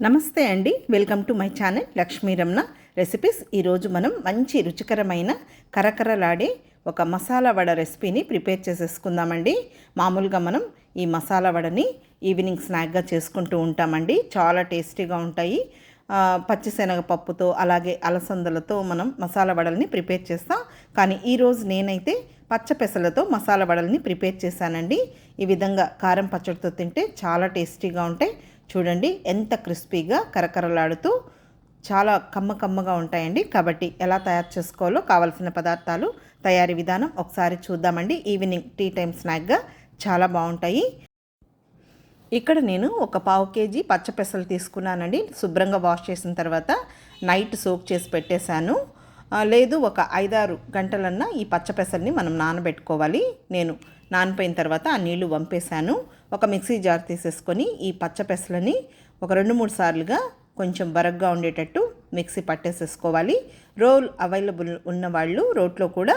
నమస్తే అండి, welcome to my channel Lakshmi Ramana recipes. ఈరోజు మనం మంచి రుచికరమైన కరకరలాడే ఒక మసాలా వడ రెసిపీని ప్రిపేర్ చేసేసుకుందామండి. మామూలుగా మనం ఈ మసాలా వడని ఈవినింగ్ స్నాక్గా చేసుకుంటూ ఉంటామండి. చాలా టేస్టీగా ఉంటాయి. పచ్చిశనగపప్పుతో అలాగే అలసందలతో మనం మసాలా వడల్ని ప్రిపేర్ చేస్తాం. కానీ ఈరోజు నేనైతే పచ్చపెసలతో మసాలా వడల్ని ప్రిపేర్ చేశానండి. ఈ విధంగా కారం పచ్చడితో తింటే చాలా టేస్టీగా ఉంటాయి. చూడండి ఎంత క్రిస్పీగా కరకరలాడుతూ చాలా కమ్మగా ఉంటాయండి. కాబట్టి ఎలా తయారు చేసుకోవాలో కావాల్సిన పదార్థాలు, తయారీ విధానం ఒకసారి చూద్దామండి. ఈవినింగ్ టీ టైం స్నాక్గా చాలా బాగుంటాయి. ఇక్కడ నేను ఒక 1/2 kg పచ్చపెసలు తీసుకున్నానండి. శుభ్రంగా వాష్ చేసిన తర్వాత నైట్ సోక్ చేసి పెట్టేశాను. లేదు ఒక 5-6 గంటలన్నా ఈ పచ్చపెసల్ని మనం నానబెట్టుకోవాలి. నేను నానిపోయిన తర్వాత ఆ నీళ్లు వంపేశాను. ఒక మిక్సీ జార్ తీసేసుకొని ఈ పచ్చపెసలని ఒక 2-3 సార్లుగా కొంచెం బరగ్గా ఉండేటట్టు మిక్సీ పట్టేసేసుకోవాలి. రోల్ అవైలబుల్ ఉన్నవాళ్ళు రోట్లో కూడా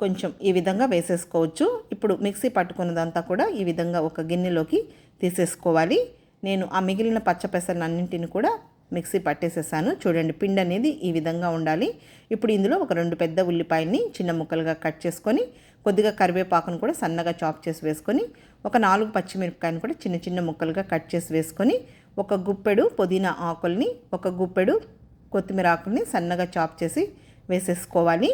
కొంచెం ఈ విధంగా వేసేసుకోవచ్చు. ఇప్పుడు మిక్సీ పట్టుకున్నదంతా కూడా ఈ విధంగా ఒక గిన్నెలోకి తీసేసుకోవాలి. నేను ఆ మిగిలిన పచ్చపెసలన్నింటిని కూడా మిక్సీ పట్టేసేసాను. చూడండి, పిండి అనేది ఈ విధంగా ఉండాలి. ఇప్పుడు ఇందులో ఒక 2 పెద్ద ఉల్లిపాయల్ని చిన్న ముక్కలుగా కట్ చేసుకొని, కొద్దిగా కరివేపాకును కూడా సన్నగా చాప్ చేసి వేసుకొని, ఒక 4 పచ్చిమిరపకాయలు కూడా చిన్న చిన్న ముక్కలుగా కట్ చేసి వేసుకొని, ఒక గుప్పెడు పుదీనా ఆకుల్ని, ఒక గుప్పెడు కొత్తిమీర ఆకుల్ని సన్నగా చాప్ చేసి వేసేసుకోవాలి.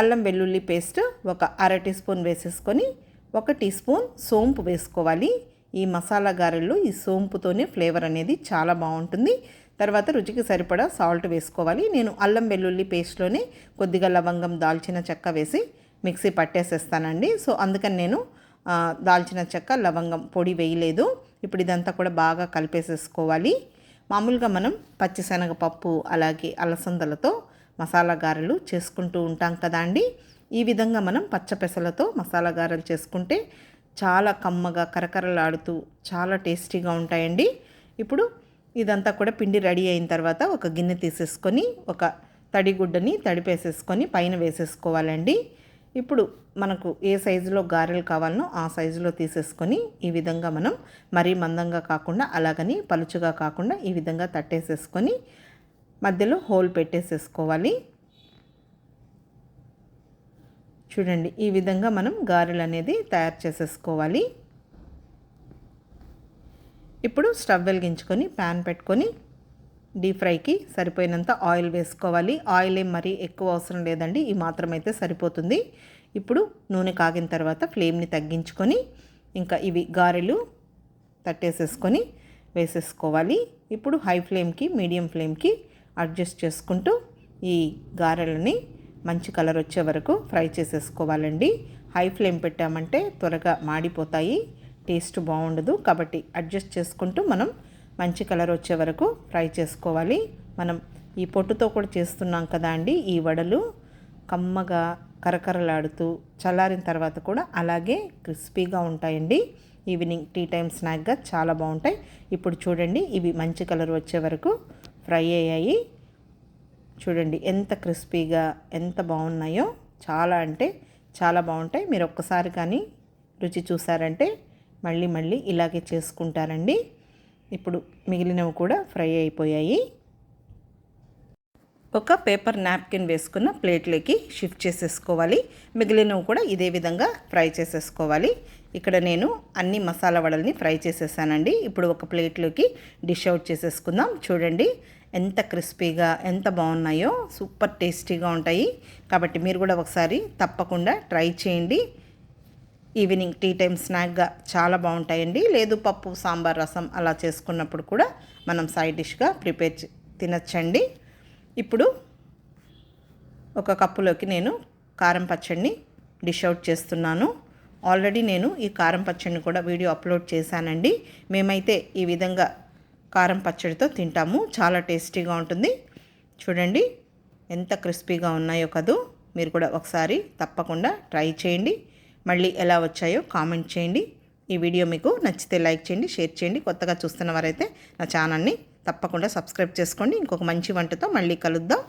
అల్లం వెల్లుల్లి పేస్ట్ ఒక 1/2 టీ స్పూన్ వేసేసుకొని, 1 టీ స్పూన్ సోంపు వేసుకోవాలి. ఈ మసాలా గారెల్లో ఈ సోంపుతోనే ఫ్లేవర్ అనేది చాలా బాగుంటుంది. తర్వాత రుచికి సరిపడా సాల్ట్ వేసుకోవాలి. నేను అల్లం వెల్లుల్లి పేస్ట్లోనే కొద్దిగా లవంగం, దాల్చిన చెక్క వేసి మిక్సీ పట్టేసేస్తానండి. సో అందుకని నేను దాల్చిన చెక్క, లవంగం పొడి వేయలేదు. ఇప్పుడు ఇదంతా కూడా బాగా కలిపేసేసుకోవాలి. మామూలుగా మనం పచ్చిశనగపప్పు అలాగే అలసందలతో మసాలా గారెలు చేసుకుంటూ ఉంటాం కదా అండి. ఈ విధంగా మనం పచ్చపెసలతో మసాలా గారెలు చేసుకుంటే చాలా కమ్మగా కరకరలాడుతూ చాలా టేస్టీగా ఉంటాయండి. ఇప్పుడు ఇదంతా కూడా పిండి రెడీ అయిన తర్వాత ఒక గిన్నె తీసేసుకొని ఒక తడిగుడ్డని తడిపేసేసుకొని పైన వేసేసుకోవాలండి. ఇప్పుడు మనకు ఏ సైజులో గారెలు కావాలనో ఆ సైజులో తీసేసుకొని ఈ విధంగా మనం మరీ మందంగా కాకుండా అలాగని పలుచుగా కాకుండా ఈ విధంగా తట్టేసేసుకొని మధ్యలో హోల్ పెట్టేసేసుకోవాలి. చూడండి, ఈ విధంగా మనం గారెలు అనేది తయారు చేసేసుకోవాలి. ఇప్పుడు స్టవ్ వెలిగించుకొని ప్యాన్ పెట్టుకొని డీప్ ఫ్రైకి సరిపోయినంత ఆయిల్ వేసుకోవాలి. ఆయిల్ ఏం మరీ ఎక్కువ అవసరం లేదండి, ఈ మాత్రం అయితే సరిపోతుంది. ఇప్పుడు నూనె కాగిన తర్వాత ఫ్లేమ్ని తగ్గించుకొని ఇంకా ఇవి గారెలు తట్టేసేసుకొని వేసేసుకోవాలి. ఇప్పుడు హై ఫ్లేమ్కి మీడియం ఫ్లేమ్కి అడ్జస్ట్ చేసుకుంటూ ఈ గారెలని మంచి కలర్ వచ్చే వరకు ఫ్రై చేసేసుకోవాలండి. హై ఫ్లేమ్ పెట్టామంటే త్వరగా మాడిపోతాయి, టేస్ట్ బాగుండదు. కాబట్టి అడ్జస్ట్ చేసుకుంటూ మనం మంచి కలర్ వచ్చే వరకు ఫ్రై చేసుకోవాలి. మనం ఈ పొట్టుతో కూడా చేస్తున్నాం కదా అండి ఈ వడలు, కమ్మగా కరకరలాడుతూ చల్లారిన తర్వాత కూడా అలాగే క్రిస్పీగా ఉంటాయండి. ఈవినింగ్ టీ టైం స్నాక్గా చాలా బాగుంటాయి. ఇప్పుడు చూడండి, ఇవి మంచి కలర్ వచ్చే వరకు ఫ్రై అయ్యాయి. చూడండి ఎంత క్రిస్పీగా ఎంత బాగున్నాయో, చాలా అంటే చాలా బాగుంటాయి. మీరు ఒక్కసారి కానీ రుచి చూసారంటే మళ్ళీ ఇలాగే చేసుకుంటారండి. ఇప్పుడు మిగిలినవి కూడా ఫ్రై అయిపోయాయి. ఒక పేపర్ నాప్కిన్ వేసుకున్న ప్లేట్లోకి షిఫ్ట్ చేసేసుకోవాలి. మిగిలినవి కూడా ఇదే విధంగా ఫ్రై చేసేసుకోవాలి. ఇక్కడ నేను అన్ని మసాలా వడల్ని ఫ్రై చేసేసానండి. ఇప్పుడు ఒక ప్లేట్లోకి డిష్ అవుట్ చేసేసుకుందాం. చూడండి ఎంత క్రిస్పీగా ఎంత బాగున్నాయో, సూపర్ టేస్టీగా ఉంటాయి. కాబట్టి మీరు కూడా ఒకసారి తప్పకుండా ట్రై చేయండి. ఈవినింగ్ టీ టైం స్నాక్గా చాలా బాగుంటాయండి. లేదు పప్పు, సాంబార్, రసం అలా చేసుకున్నప్పుడు కూడా మనం సైడ్ డిష్గా ప్రిపేర్ తినచ్చండి. ఇప్పుడు ఒక కప్పులోకి నేను కారం పచ్చడిని డిష్ అవుట్ చేస్తున్నాను. ఆల్రెడీ నేను ఈ కారం పచ్చడిని కూడా వీడియో అప్లోడ్ చేశానండి. మేమైతే ఈ విధంగా కారం పచ్చడితో తింటాము, చాలా టేస్టీగా ఉంటుంది. చూడండి ఎంత క్రిస్పీగా ఉన్నాయో కదూ. మీరు కూడా ఒకసారి తప్పకుండా ట్రై చేయండి. మళ్ళీ ఎలా వచ్చాయో కామెంట్ చేయండి. ఈ వీడియో మీకు నచ్చితే లైక్ చేయండి, షేర్ చేయండి. కొత్తగా చూస్తున్న వారైతే నా ఛానల్ని తప్పకుండా సబ్స్క్రైబ్ చేసుకోండి. ఇంకొక మంచి వంటతో మళ్ళీ కలుద్దాం.